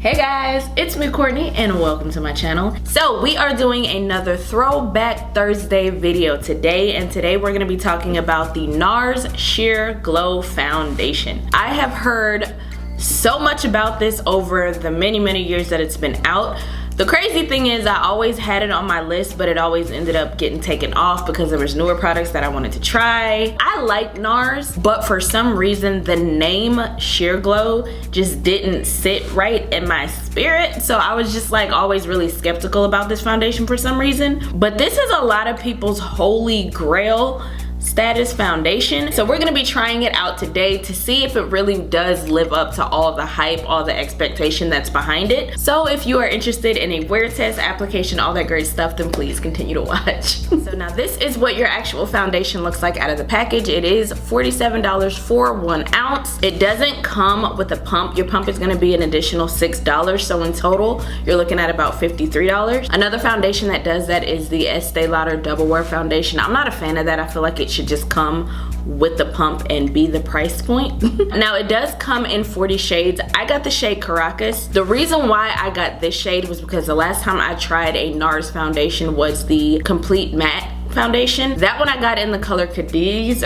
Hey guys, it's me Courtney and welcome to my channel. So we are doing another Throwback Thursday video today, and today we're going to be talking about the Nars Sheer Glow Foundation. I have heard so much about this over the many years that it's been out. The crazy thing is I always had it on my list, but it always ended up getting taken off because there was newer products that I wanted to try. I like Nars, but for some reason the name Sheer Glow just didn't sit right in my spirit. So I was just like always really skeptical about this foundation for some reason. But this is a lot of people's holy grail status foundation, so we're gonna be trying it out today to see if it really does live up to all the hype, all the expectation that's behind it. So if you are interested in a wear test, application, all that great stuff, then please continue to watch. So now this is what your actual foundation looks like out of the package. It is $47 for 1 ounce. It doesn't come with a pump. Your pump is gonna be an additional $6, so in total you're looking at about $53. Another foundation that does that is the Estee Lauder Double Wear Foundation. I'm not a fan of that. I feel like it should just come with the pump and be the price point. Now it does come in 40 shades. I got the shade Caracas. The reason why I got this shade was because the last time I tried a Nars foundation was the Complete Matte foundation. That one I got in the color Cadiz,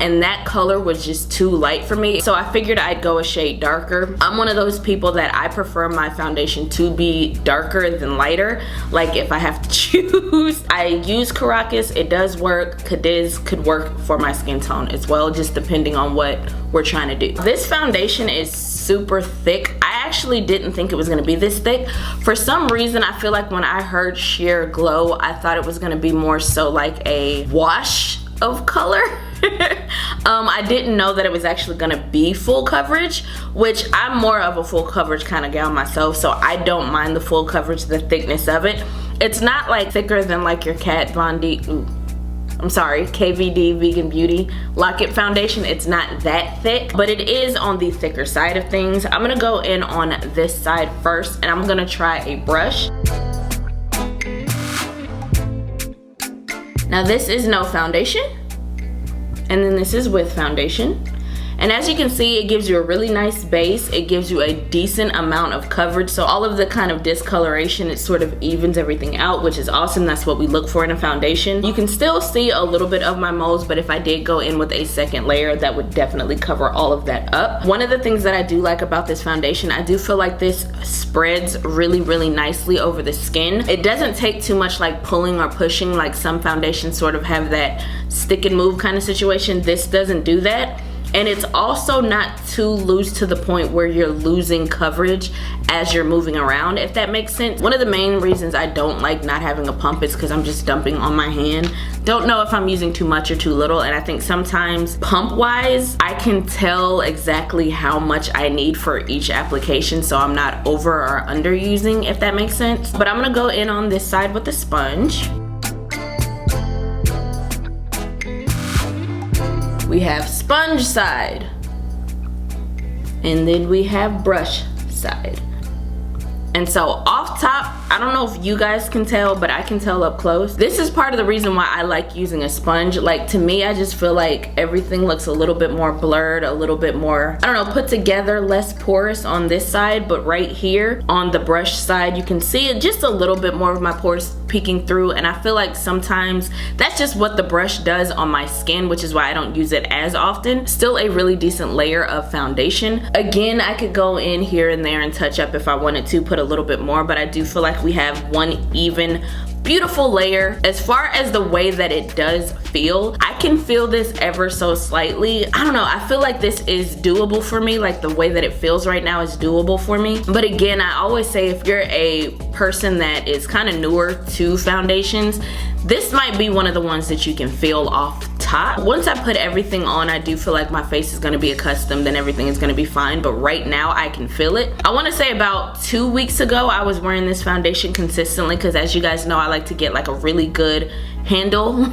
and that color was just too light for me, so I figured I'd go a shade darker. I'm one of those people that I prefer my foundation to be darker than lighter. Like if I have to choose, I use Caracas. It does work. Cadiz could work for my skin tone as well, just depending on what we're trying to do. This foundation is super thick. I actually didn't think it was gonna be this thick. For some reason, I feel like when I heard Sheer Glow, I thought it was gonna be more so like a wash of color. I didn't know that it was actually gonna be full coverage, which I'm more of a full coverage kind of gal myself, so I don't mind the full coverage, the thickness of it. It's not like thicker than like your KVD Vegan Beauty Lock-It foundation. It's not that thick, but it is on the thicker side of things. I'm gonna go in on this side first, and I'm gonna try a brush. Now this is no foundation, and then this is with foundation. And as you can see, it gives you a really nice base. It gives you a decent amount of coverage. So all of the kind of discoloration, it sort of evens everything out, which is awesome. That's what we look for in a foundation. You can still see a little bit of my moles, but if I did go in with a second layer, that would definitely cover all of that up. One of the things that I do like about this foundation, I do feel like this spreads really nicely over the skin. It doesn't take too much like pulling or pushing like some foundations sort of have that stick and move kind of situation. This doesn't do that. And it's also not too loose to the point where you're losing coverage as you're moving around, if that makes sense. One of the main reasons I don't like not having a pump is because I'm just dumping on my hand. Don't know if I'm using too much or too little, and I think sometimes pump-wise, I can tell exactly how much I need for each application, so I'm not over or underusing, if that makes sense. But I'm gonna go in on this side with the sponge. We have sponge side, and then we have brush side. And so off top, I don't know if you guys can tell, but I can tell up close. This is part of the reason why I like using a sponge. Like to me, I just feel like everything looks a little bit more blurred, a little bit more, I don't know, put together, less porous on this side. But right here on the brush side, you can see it just a little bit more of my pores peeking through, and I feel like sometimes that's just what the brush does on my skin, which is why I don't use it as often. Still a really decent layer of foundation. Again, I could go in here and there and touch up if I wanted to, put a little bit more, but I do feel like we have one even beautiful layer. As far as the way that it does feel, I can feel this ever so slightly. I don't know, I feel like this is doable for me. Like the way that it feels right now is doable for me. But again, I always say if you're a person that is kind of newer to foundations, this might be one of the ones that you can feel off top. Once I put everything on, I do feel like my face is gonna be accustomed and everything is gonna be fine, but right now I can feel it. I wanna say about 2 weeks ago, I was wearing this foundation consistently because as you guys know, I like to get like a really good handle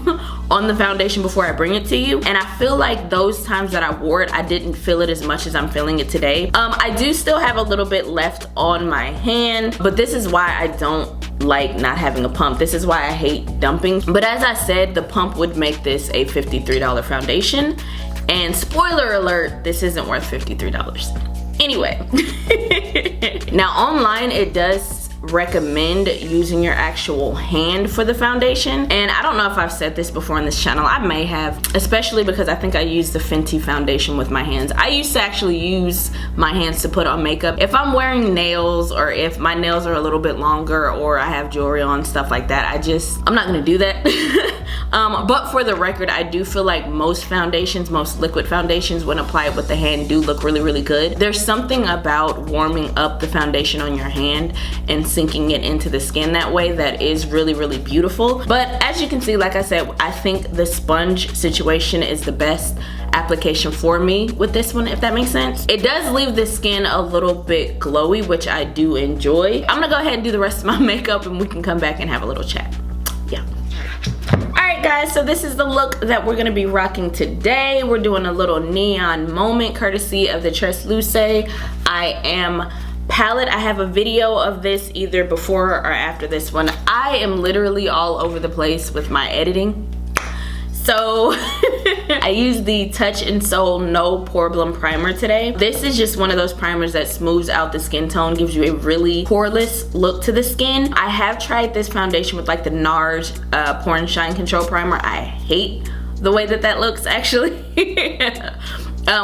on the foundation before I bring it to you, and I feel like those times that I wore it, I didn't feel it as much as I'm feeling it today. I do still have a little bit left on my hand, but this is why I don't like not having a pump. This is why I hate dumping. But as I said, the pump would make this a $53 foundation, and spoiler alert, this isn't worth $53. Anyway, now online it does recommend using your actual hand for the foundation, and I don't know if I've said this before on this channel. I may have, especially because I think I use the Fenty foundation with my hands. I used to actually use my hands to put on makeup if I'm wearing nails, or if my nails are a little bit longer, or I have jewelry on, stuff like that. I'm not gonna do that. But for the record, I do feel like most foundations, most liquid foundations, when applied with the hand, do look really, really good. There's something about warming up the foundation on your hand and sinking it into the skin that way that is really, really beautiful. But as you can see, like I said, I think the sponge situation is the best application for me with this one, if that makes sense. It does leave the skin a little bit glowy, which I do enjoy. I'm gonna go ahead and do the rest of my makeup and we can come back and have a little chat. Yeah. Alright guys, so this is the look that we're gonna be rocking today. We're doing a little neon moment courtesy of the Tresluce I Am palette. I have a video of this either before or after this one. I am literally all over the place with my editing. So I used the Touch and Soul No Problem Primer today. This is just one of those primers that smooths out the skin tone, gives you a really poreless look to the skin. I have tried this foundation with like the Nars Pore and Shine Control Primer. I hate the way that looks actually.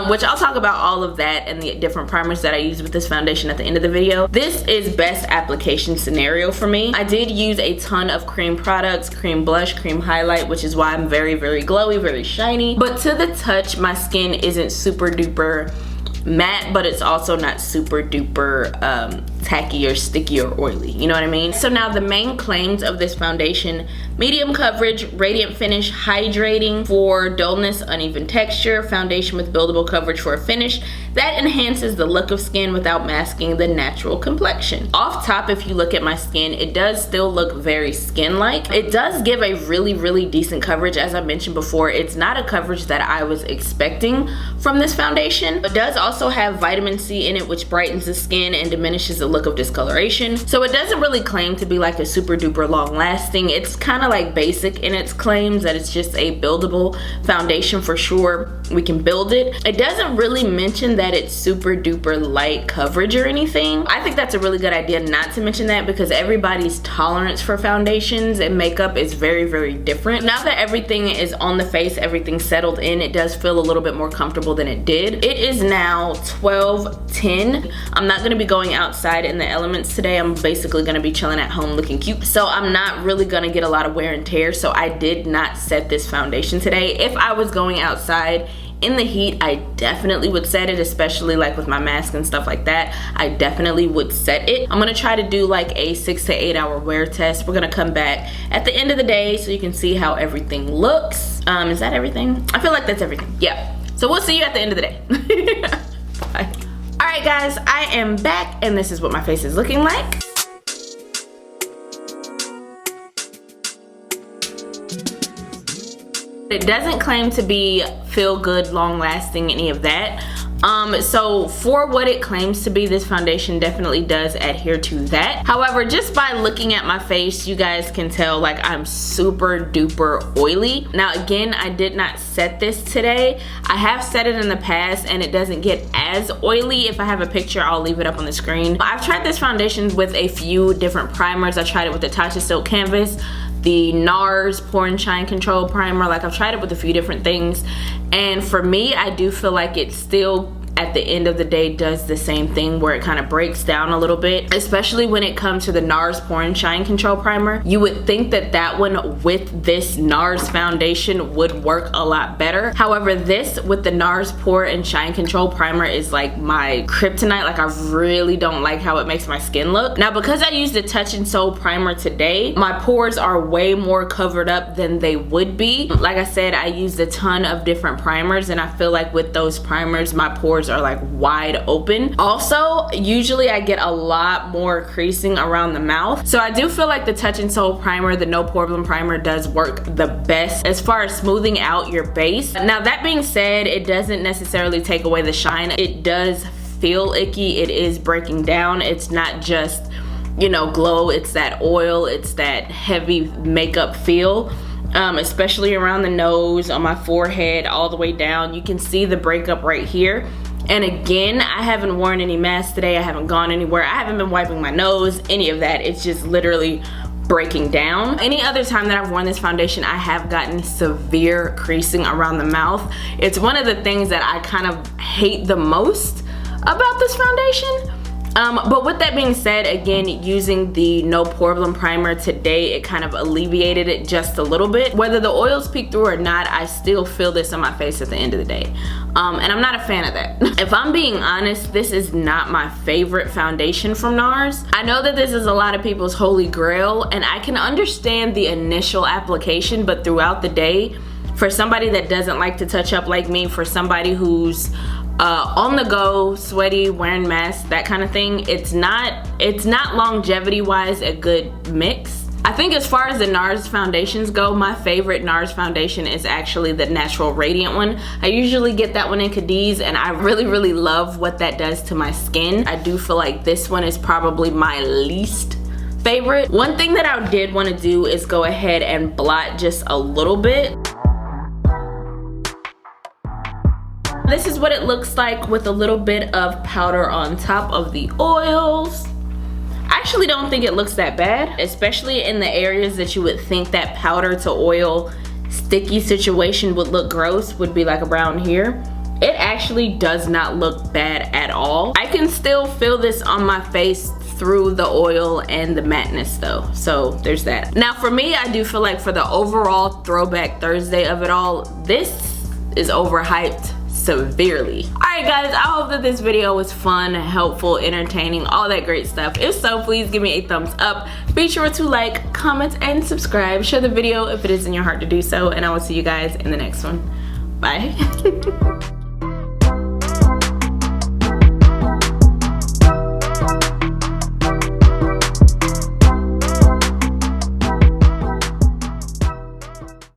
Which I'll talk about all of that and the different primers that I use with this foundation at the end of the video. This is best application scenario for me. I did use a ton of cream products, cream blush, cream highlight, which is why I'm very, very glowy, very shiny. But to the touch, my skin isn't super duper matte, but it's also not super duper tacky or sticky or oily, you know what I mean? So now the main claims of this foundation: medium coverage, radiant finish, hydrating for dullness, uneven texture, foundation with buildable coverage for a finish that enhances the look of skin without masking the natural complexion. Off top, if you look at my skin, it does still look very skin-like. It does give a really, really decent coverage. As I mentioned before, it's not a coverage that I was expecting from this foundation. It does also have vitamin C in it, which brightens the skin and diminishes the look of discoloration. So it doesn't really claim to be like a super duper long lasting. It's kind of like basic in its claims that it's just a buildable foundation. For sure we can build it. It doesn't really mention that it's super duper light coverage or anything. I think that's a really good idea not to mention that, because everybody's tolerance for foundations and makeup is very, very different. Now that everything is on the face, everything settled in, it does feel a little bit more comfortable than it did. It is now 12:10. I'm not gonna be going outside in the elements today. I'm basically gonna be chilling at home looking cute. So I'm not really gonna get a lot of wear and tear. So I did not set this foundation today. If I was going outside in the heat, I definitely would set it, especially like with my mask and stuff like that. I definitely would set it. I'm gonna try to do like a 6 to 8 hour wear test. We're gonna come back at the end of the day so you can see how everything looks. Is that everything? I feel like that's everything. Yeah. So we'll see you at the end of the day. Bye. All right guys, I am back and this is what my face is looking like. It doesn't claim to be feel good, long lasting, any of that. So for what it claims to be, this foundation definitely does adhere to that. However, just by looking at my face, you guys can tell like I'm super duper oily. Now again, I did not set this today. I have set it in the past and it doesn't get as oily. If I have a picture, I'll leave it up on the screen. I've tried this foundation with a few different primers. I tried it with the Tatcha Silk Canvas, the Nars Pore and Shine Control Primer. Like, I've tried it with a few different things, and for me, I do feel like it still at the end of the day does the same thing, where it kind of breaks down a little bit, especially when it comes to the Nars Pore and Shine Control Primer. You would think that that one with this Nars foundation would work a lot better. However, this with the Nars Pore and Shine Control Primer is like my kryptonite. Like, I really don't like how it makes my skin look. Now, because I used the Touch and Soul primer today, my pores are way more covered up than they would be. Like I said, I used a ton of different primers, and I feel like with those primers, my pores are like wide open. Also, usually I get a lot more creasing around the mouth. So I do feel like the Touch and Soul primer, the No Problem primer, does work the best as far as smoothing out your base. Now, that being said, it doesn't necessarily take away the shine. It does feel icky. It is breaking down. It's not just, you know, glow. It's that oil. It's that heavy makeup feel. especially around the nose, on my forehead, all the way down. You can see the breakup right here. And again, I haven't worn any masks today. I haven't gone anywhere. I haven't been wiping my nose, any of that. It's just literally breaking down. Any other time that I've worn this foundation, I have gotten severe creasing around the mouth. It's one of the things that I kind of hate the most about this foundation. But with that being said, again, using the No Problem primer today, it kind of alleviated it just a little bit. Whether the oils peek through or not, I still feel this on my face at the end of the day. And I'm not a fan of that. If I'm being honest, this is not my favorite foundation from NARS. I know that this is a lot of people's holy grail, and I can understand the initial application, but throughout the day, for somebody that doesn't like to touch up like me, for somebody who's on the go, sweaty, wearing masks, that kind of thing, it's not longevity wise a good mix. I think as far as the NARS foundations go, my favorite NARS foundation is actually the Natural Radiant one. I usually get that one in Cadiz, and I really love what that does to my skin. I do feel like this one is probably my least favorite. One thing that I did want to do is go ahead and blot just a little bit. This is what it looks like with a little bit of powder on top of the oils. I actually don't think it looks that bad, especially in the areas that you would think that powder to oil sticky situation would look gross, would be like around here. It actually does not look bad at all. I can still feel this on my face through the oil and the matteness though, so there's that. Now for me, I do feel like for the overall Throwback Thursday of it all, this is overhyped severely. Alright guys, I hope that this video was fun, helpful, entertaining, all that great stuff. If so, please give me a thumbs up. Be sure to like, comment, and subscribe. Share the video if it is in your heart to do so, and I will see you guys in the next one. Bye.